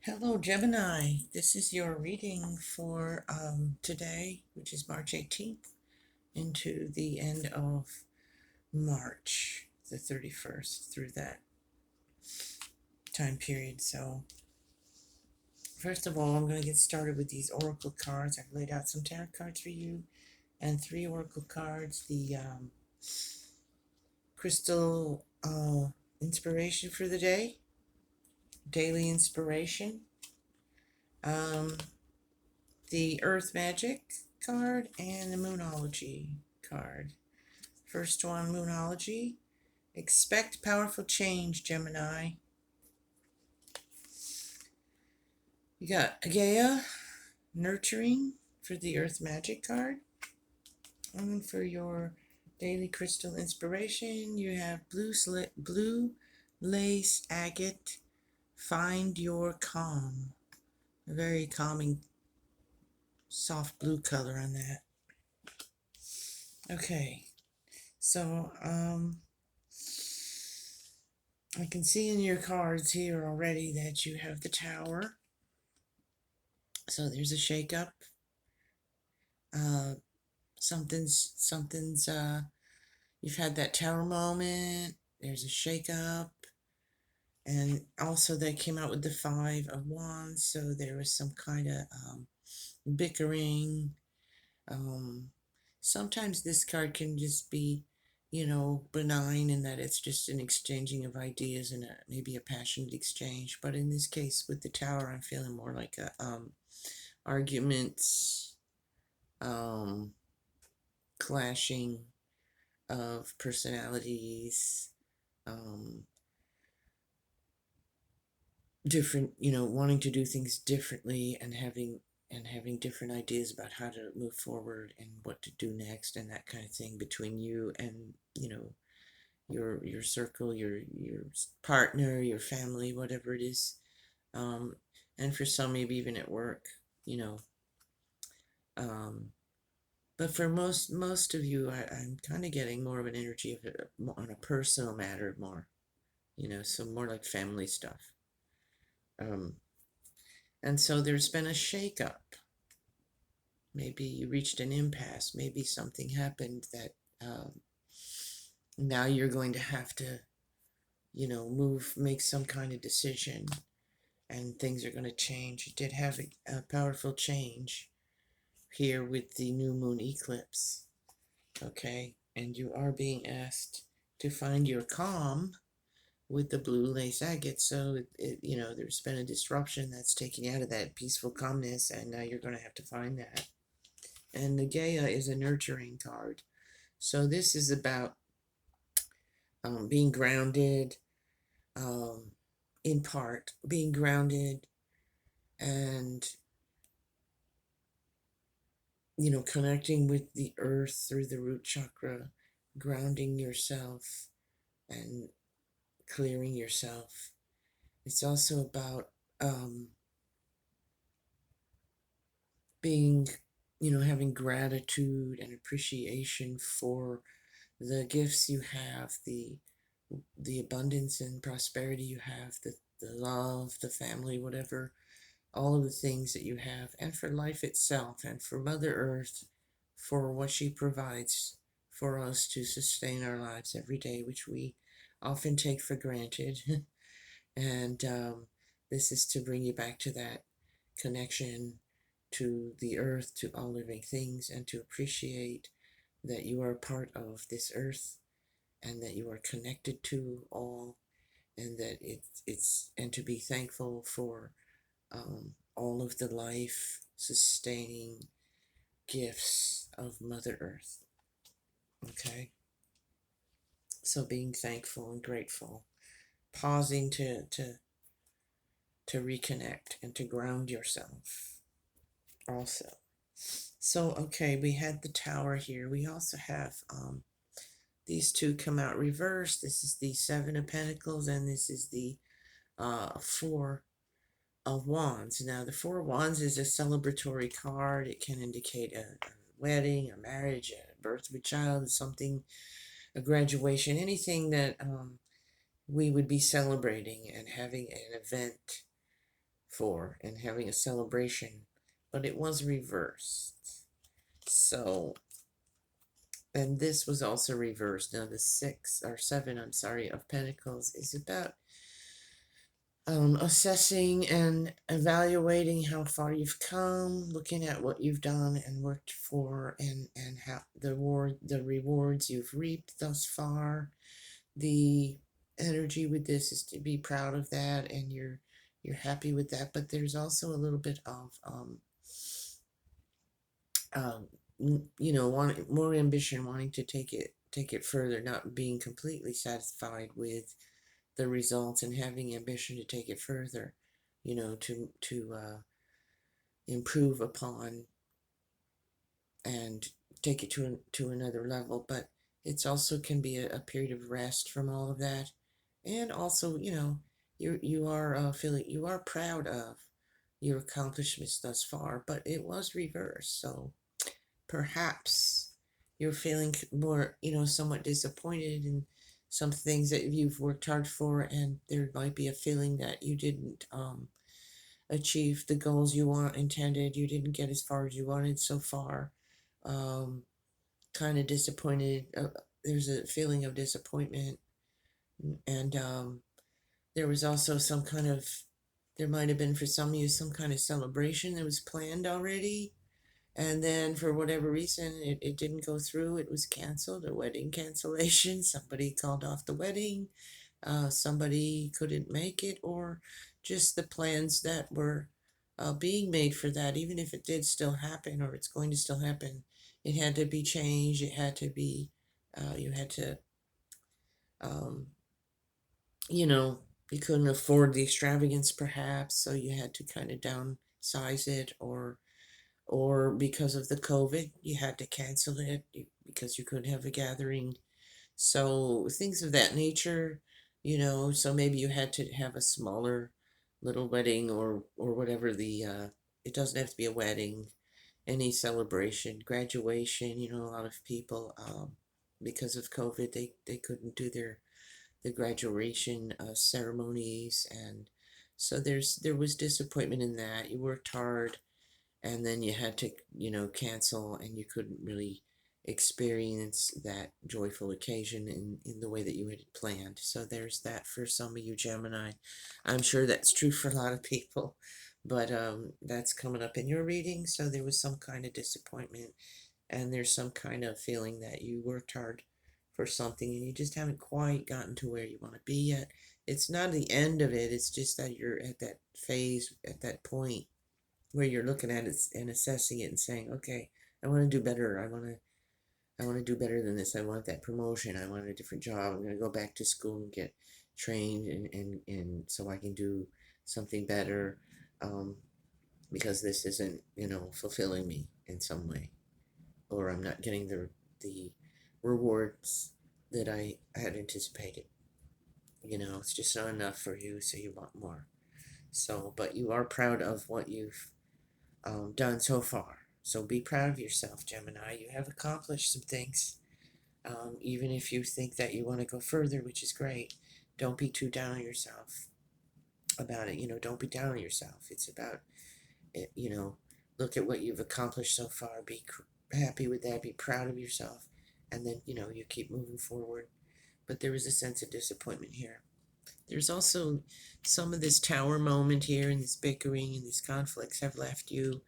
Hello, Gemini. This is your reading for today, which is March 18th, into the end of March, the 31st, through that time period. So, first of all, I'm going to get started with these oracle cards. I've laid out some tarot cards for you and three oracle cards. The crystal inspiration for the day, daily inspiration. Um, the Earth Magic card and the Moonology card. First one, Moonology. Expect powerful change, Gemini. You got Gaia, Nurturing for the Earth Magic card. And for your daily crystal inspiration, you have blue lace agate. Find your calm. A very calming, soft blue color on that. Okay, so I can see in your cards here already that you have the Tower. So there's a shakeup. Uh, something's you've had that Tower moment. There's a shakeup, and also they came out with the Five of Wands. So there was some kind of bickering. Um, Sometimes this card can just be, benign in that it's just an exchanging of ideas and maybe a passionate exchange. But in this case, with the Tower, I'm feeling more like a arguments, um, clashing of personalities, um, different, wanting to do things differently and having different ideas about how to move forward and what to do next and that kind of thing between you and your circle, your partner, your family, whatever it is, um, and for some maybe even at work, you know. Um, but for most of you, I'm kind of getting more of an energy of it on a personal matter more, so more like family stuff. Um, and so there's been a shakeup. Maybe you reached an impasse. Maybe something happened that now you're going to have to, make some kind of decision, and things are going to change. You did have a powerful change here with the new moon eclipse, okay? And you are being asked to find your calm with the blue lace agate. So, there's been a disruption that's taking you out of that peaceful calmness, and now you're going to have to find that. And the Gaia is a nurturing card. So, this is about being grounded, um, in part, being grounded and, connecting with the earth through the root chakra, grounding yourself and clearing yourself. It's also about being, having gratitude and appreciation for the gifts you have, the abundance and prosperity you have, the love, the family, whatever, all of the things that you have, and for life itself, and for Mother Earth, for what she provides for us to sustain our lives every day, which we often take for granted. And this is to bring you back to that connection to the earth, to all living things, and to appreciate that you are a part of this earth and that you are connected to all, and that and to be thankful for all of the life sustaining gifts of Mother Earth. Okay? So being thankful and grateful, pausing to reconnect and to ground yourself also. So, okay, we had the Tower here. We also have these two come out reversed. This is the Seven of Pentacles, and this is the Four of Wands. Now, the Four of Wands is a celebratory card. It can indicate a wedding, a marriage, a birth of a child, something, a graduation, anything that we would be celebrating and having an event for and having a celebration, but it was reversed. So, and this was also reversed. Now, the 7, I'm sorry, of Pentacles is about assessing and evaluating how far you've come, looking at what you've done and worked for, and how the rewards you've reaped thus far. The energy with this is to be proud of that, and you're happy with that. But there's also a little bit of um, wanting more ambition, wanting to take it further, not being completely satisfied with the results, and having ambition to take it further, to improve upon and take it to another level. But it's also can be a period of rest from all of that, and also you are feeling, you are proud of your accomplishments thus far, but it was reversed. So perhaps you're feeling more, somewhat disappointed in some things that you've worked hard for, and there might be a feeling that you didn't achieve the goals intended. You didn't get as far as you wanted so far. Um, kind of disappointed. There's a feeling of disappointment, and there was also there might have been for some of you some kind of celebration that was planned already, and then for whatever reason it didn't go through. It was canceled, a wedding cancellation. Somebody called off the wedding, somebody couldn't make it, or just the plans that were being made for that, even if it did still happen or it's going to still happen, it had to be changed. It had to be, you had to, um, you know, you couldn't afford the extravagance perhaps, so you had to kind of downsize it, or because of the COVID, you had to cancel it because you couldn't have a gathering. So things of that nature, so maybe you had to have a smaller little wedding, or whatever it doesn't have to be a wedding, any celebration, graduation, a lot of people, because of COVID, they couldn't do the graduation ceremonies, and so there was disappointment in that. You worked hard, and then you had to cancel, and you couldn't really experience that joyful occasion in the way that you had planned. So there's that for some of you Gemini. I'm sure that's true for a lot of people, but that's coming up in your reading. So there was some kind of disappointment, and there's some kind of feeling that you worked hard for something and you just haven't quite gotten to where you want to be yet. It's not the end of it, it's just that you're at that phase, at that point where you're looking at it and assessing it and saying, okay, I want to do better. I want to do better than this. I want that promotion. I want a different job. I'm going to go back to school and get trained, and so I can do something better, um, because this isn't, fulfilling me in some way, or I'm not getting the rewards that I had anticipated. It's just not enough for you, so you want more. So, but you are proud of what you've done so far. So be proud of yourself, Gemini. You have accomplished some things. Even if you think that you want to go further, which is great, don't be too down on yourself about it. Don't be down on yourself. It's about it, look at what you've accomplished so far. Be happy with that. Be proud of yourself. And then, you keep moving forward. But there was a sense of disappointment here. There's also some of this tower moment here, and this bickering and these conflicts have left you,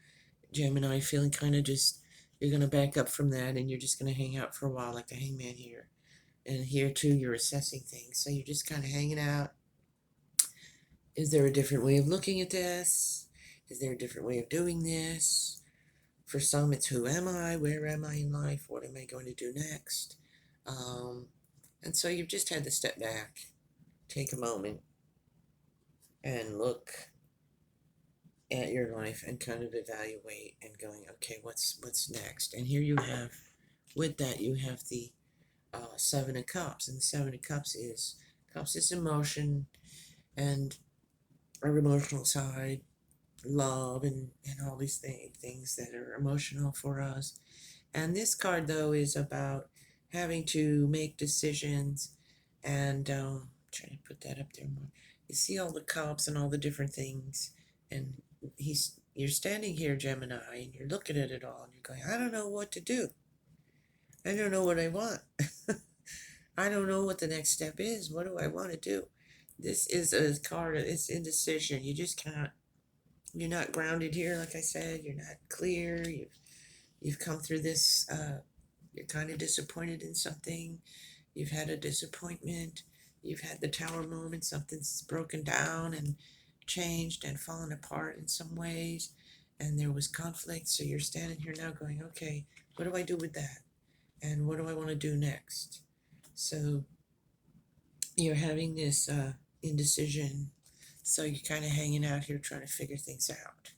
Gemini, feeling kind of just, you're going to back up from that, and you're just going to hang out for a while like a hangman here. And here too, you're assessing things. So you're just kind of hanging out. Is there a different way of looking at this? Is there a different way of doing this? For some, it's who am I? Where am I in life? What am I going to do next? And so you've just had to step back, take a moment, and look at your life and kind of evaluate and going, okay, what's next? And here you have, with that, you have the Seven of Cups, and the Seven of Cups is emotion, and our emotional side, love, and all these things that are emotional for us. And this card, though, is about having to make decisions, and trying to put that up there more. You see all the cups and all the different things, And you're standing here, Gemini, and you're looking at it all, and you're going, I don't know what to do. I don't know what I want. I don't know what the next step is. What do I want to do? This is a card. It's indecision. You just can't. You're not grounded here, like I said. You're not clear. You've come through this. You're kind of disappointed in something. You've had a disappointment. You've had the tower moment. Something's broken down and changed and fallen apart in some ways. And there was conflict. So you're standing here now going, okay, what do I do with that? And what do I want to do next? So you're having this indecision. So you're kind of hanging out here trying to figure things out.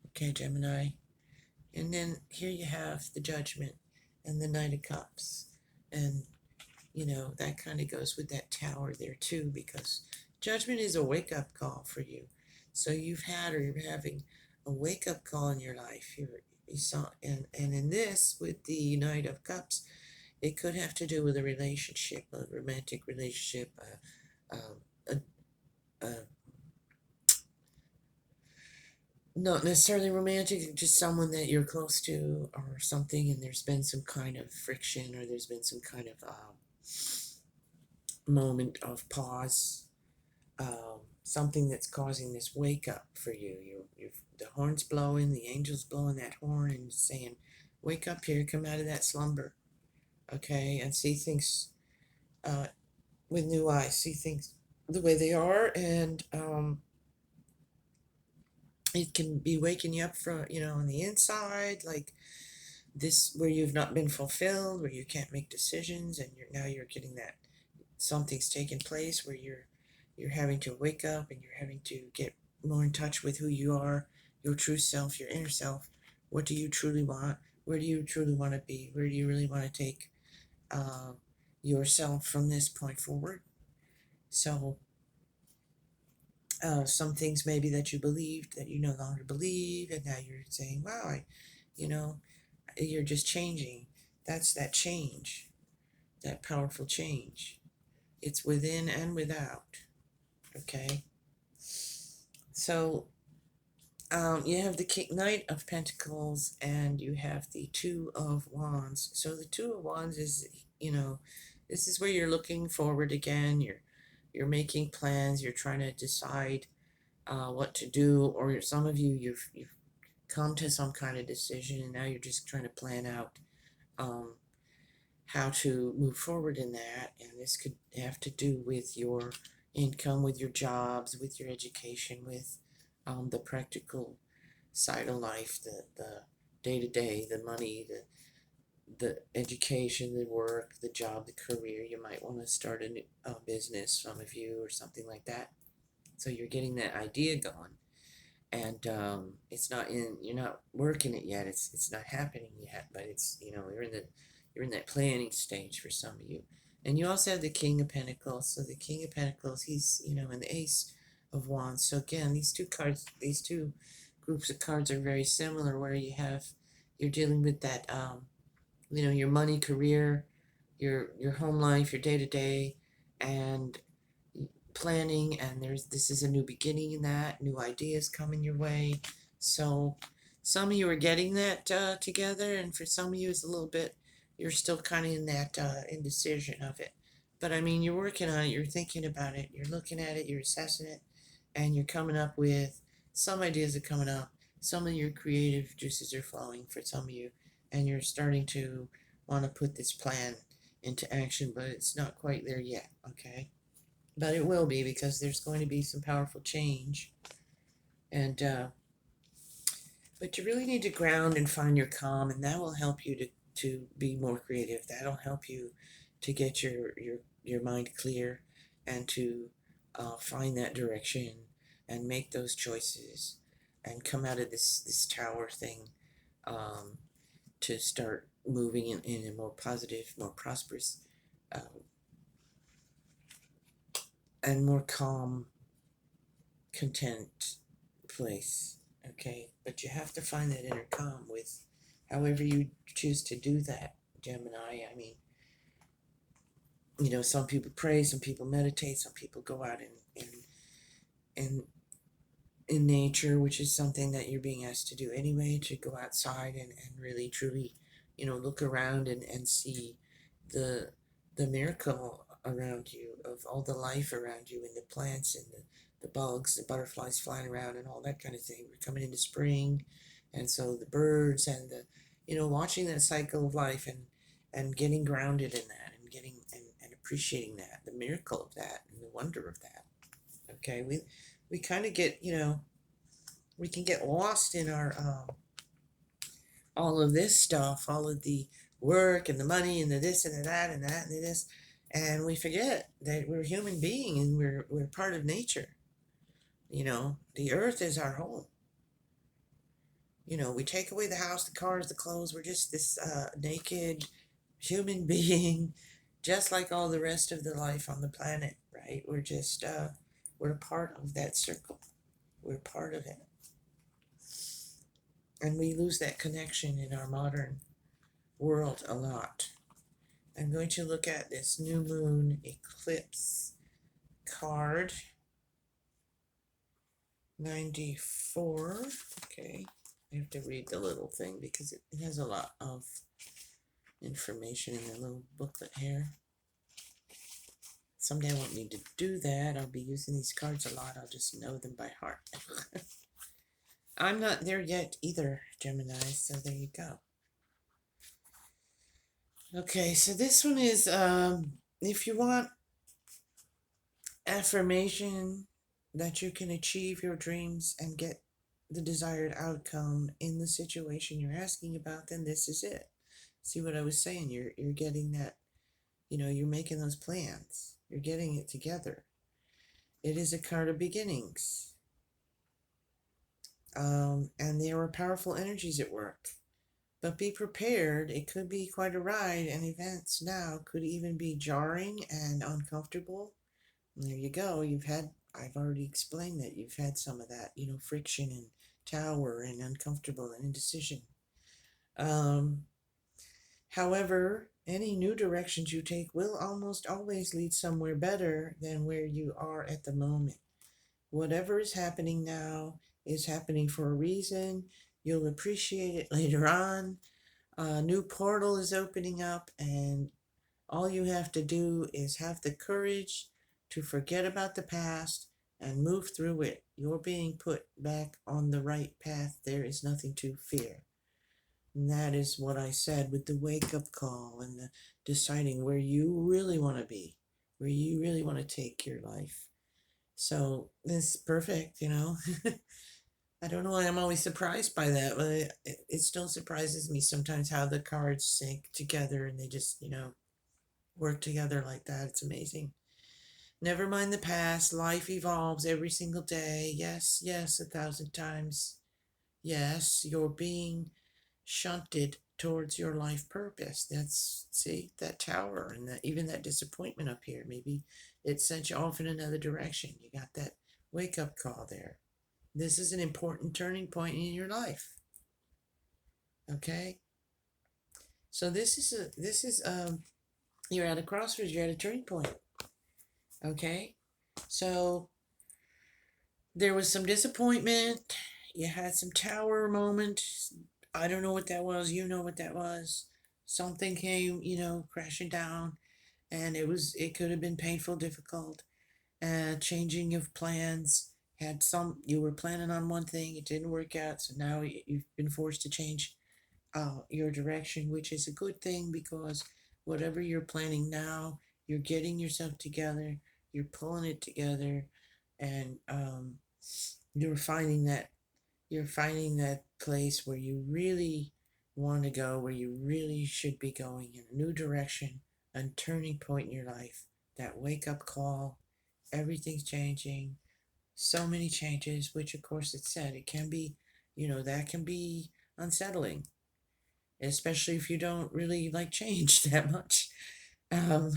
Okay, Gemini. And then here you have the Judgment and the Knight of Cups. And, that kind of goes with that tower there too, because Judgment is a wake up call for you. So you've had or you're having a wake up call in your life. You saw, and in this, with the Knight of Cups, it could have to do with a relationship, a romantic relationship, a not necessarily romantic, just someone that you're close to or something, and there's been some kind of friction or there's been some kind of moment of pause, something that's causing this wake up for you. The horn's blowing, the angel's blowing that horn and saying, wake up here, come out of that slumber, okay, and see things with new eyes, see things the way they are, and it can be waking you up from, on the inside, like this, where you've not been fulfilled, where you can't make decisions, and you're getting that something's taking place where you're having to wake up and you're having to get more in touch with who you are, your true self, your inner self. What do you truly want? Where do you truly want to be? Where do you really want to take uh, yourself from this point forward? So some things maybe that you believed that you no longer believe, and now you're saying, wow, you know you're just changing. That's that change, that powerful change. It's within and without. Okay. So you have the Knight of Pentacles and you have the Two of Wands. So the Two of Wands is, this is where you're looking forward again. You're making plans. You're trying to decide what to do, or some of you've come to some kind of decision, and now you're just trying to plan out how to move forward in that. And this could have to do with your income, with your jobs, with your education, with the practical side of life, the day to day, the money, the education, the work, the job, the career. You might want to start a new business, some of you, or something like that. So you're getting that idea going, and it's not in. You're not working it yet. It's not happening yet, but it's you're in that planning stage for some of you. And you also have the King of Pentacles. So the King of Pentacles, he's and the Ace of Wands. So again, these two cards, these two groups of cards are very similar, where you're dealing with that your money, career, your home life, your day to day, and planning. And this is a new beginning in that, new ideas coming your way. So some of you are getting that together, and for some of you it's a little bit, you're still kind of in that indecision of it. But I mean, you're working on it, you're thinking about it, you're looking at it, you're assessing it, and you're coming up with some ideas are coming up. Some of your creative juices are flowing for some of you, and you're starting to want to put this plan into action, but it's not quite there yet, okay? But it will be, because there's going to be some powerful change. And but you really need to ground and find your calm, and that will help you to be more creative. That'll help you to get your mind clear, and to find that direction and make those choices, and come out of this tower thing, um, to start moving in a more positive, more prosperous, uh, and more calm, content place. Okay, but you have to find that inner calm with however you choose to do that, Gemini. I mean, some people pray, some people meditate, some people go out and in nature, which is something that you're being asked to do anyway, to go outside and really truly, look around and see the the miracle around you of all the life around you and the plants and the bugs, the butterflies flying around and all that kind of thing. We're coming into spring, and so the birds and watching that cycle of life and getting grounded in that and getting and appreciating that, the miracle of that and the wonder of that. Okay, we kind of get, we can get lost in our all of this stuff, all of the work and the money and the this and the that and that and the this, and we forget that we're human being and we're part of nature. The earth is our home. We take away the house, the cars, the clothes. We're just this naked human being, just like all the rest of the life on the planet, right? We're a part of that circle. We're part of it. And we lose that connection in our modern world a lot. I'm going to look at this new moon eclipse card. 94. Okay. I have to read the little thing because it has a lot of information in the little booklet here. Someday I won't need to do that. I'll be using these cards a lot. I'll just know them by heart. I'm not there yet either, Gemini, so there you go. Okay, so this one is if you want affirmation that you can achieve your dreams and get the desired outcome in the situation you're asking about, then this is it. See what I was saying? You're getting that, you're making those plans. You're getting it together. It is a card of beginnings. And there are powerful energies at work. But be prepared, it could be quite a ride, and events now could even be jarring and uncomfortable. And there you go. I've already explained that you've had some of that, friction and tower and uncomfortable and indecision. Um, However, any new directions you take will almost always lead somewhere better than where you are at the moment. Whatever is happening now is happening for a reason. You'll appreciate it later on. A new portal is opening up, and all you have to do is have the courage to forget about the past and move through it. You're being put back on the right path. There is nothing to fear. And that is what I said with the wake up call and the deciding where you really want to be, where you really want to take your life. So it's perfect, I don't know why I'm always surprised by that, but it still surprises me sometimes how the cards sync together and they just, work together like that. It's amazing. Never mind the past. Life evolves every single day. Yes, yes, 1,000 times. Yes, you're being shunted towards your life purpose. See, that tower and even that disappointment up here. Maybe it sent you off in another direction. You got that wake up call there. This is an important turning point in your life. Okay? So you're at a crossroads, you're at a turning point. Okay? So there was some disappointment. You had some tower moment. I don't know what that was. You know what that was. Something came, crashing down, and it could have been painful, difficult. Changing of plans. You were planning on one thing, it didn't work out, so now you've been forced to change your direction, which is a good thing because whatever you're planning now, you're getting yourself together, you're pulling it together, and you're finding that place where you really want to go, where you really should be going in a new direction, a turning point in your life, that wake up call. Everything's changing, so many changes, which of course it said it can be, that can be unsettling, especially if you don't really like change that much. Um,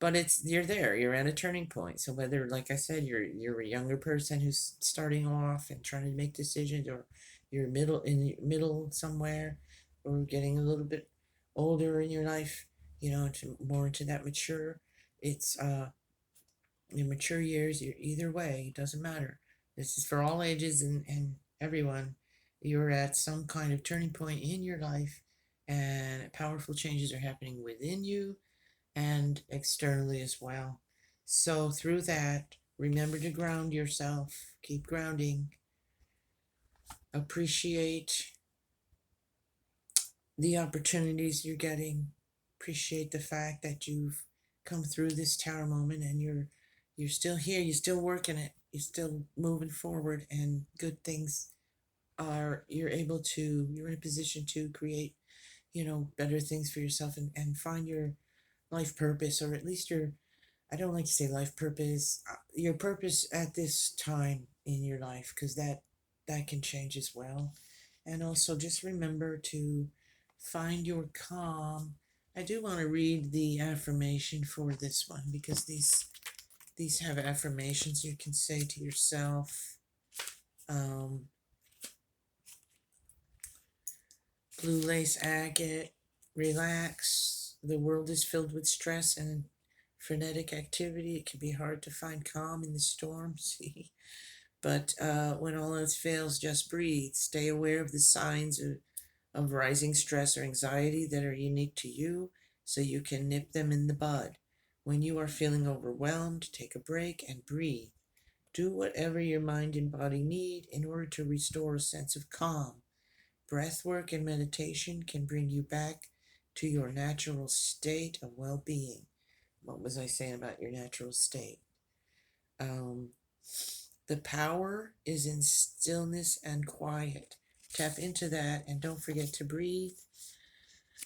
but you're at a turning point. So whether, like I said, you're a younger person who's starting off and trying to make decisions, or you're middle somewhere, or getting a little bit older in your life, more into that mature. It's in mature years. Either way, it doesn't matter. This is for all ages and everyone. You're at some kind of turning point in your life, and powerful changes are happening within you and externally as well. So, through that, remember to ground yourself, keep grounding, appreciate the opportunities you're getting, appreciate the fact that you've come through this tower moment and you're still here, you're still working it, you're still moving forward, and good things are you're in a position to create, better things for yourself, and find your life purpose, or at least your, I don't like to say life purpose, your purpose at this time in your life, because that can change as well. And also just remember to find your calm. I do want to read the affirmation for this one, because these have affirmations you can say to yourself. Um, Blue lace agate, relax. The world is filled with stress and frenetic activity. It can be hard to find calm in the storm. See, but when all else fails, just breathe. Stay aware of the signs of rising stress or anxiety that are unique to you, so you can nip them in the bud. When you are feeling overwhelmed, take a break and breathe. Do whatever your mind and body need in order to restore a sense of calm. Breath work and meditation can bring you back to your natural state of well-being. What was I saying about your natural state? Um, the power is in stillness and quiet. Tap into that and don't forget to breathe.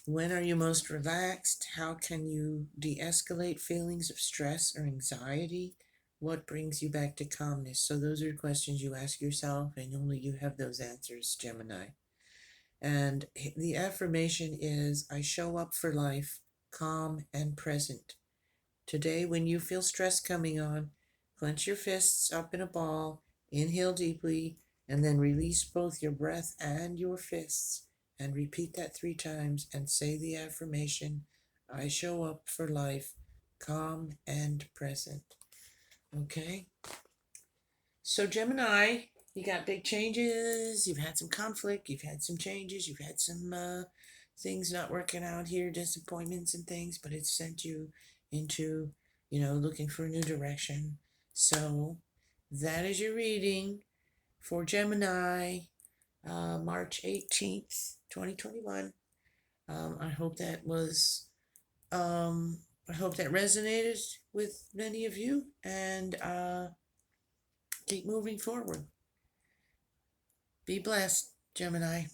When are you most relaxed? How can you de-escalate feelings of stress or anxiety? What brings you back to calmness? So those are questions you ask yourself, and only you have those answers, Gemini. And the affirmation is, I show up for life, calm and present. Today, when you feel stress coming on, clench your fists up in a ball, inhale deeply, and then release both your breath and your fists. And repeat that 3 times and say the affirmation, I show up for life, calm and present. Okay? So, Gemini, you got big changes. You've had some conflict. You've had some changes. You've had some things not working out here, disappointments and things, but it's sent you into, looking for a new direction. So, that is your reading for Gemini, March 18th, 2021. I hope that was, I hope that resonated with many of you, and keep moving forward. Be blessed, Gemini.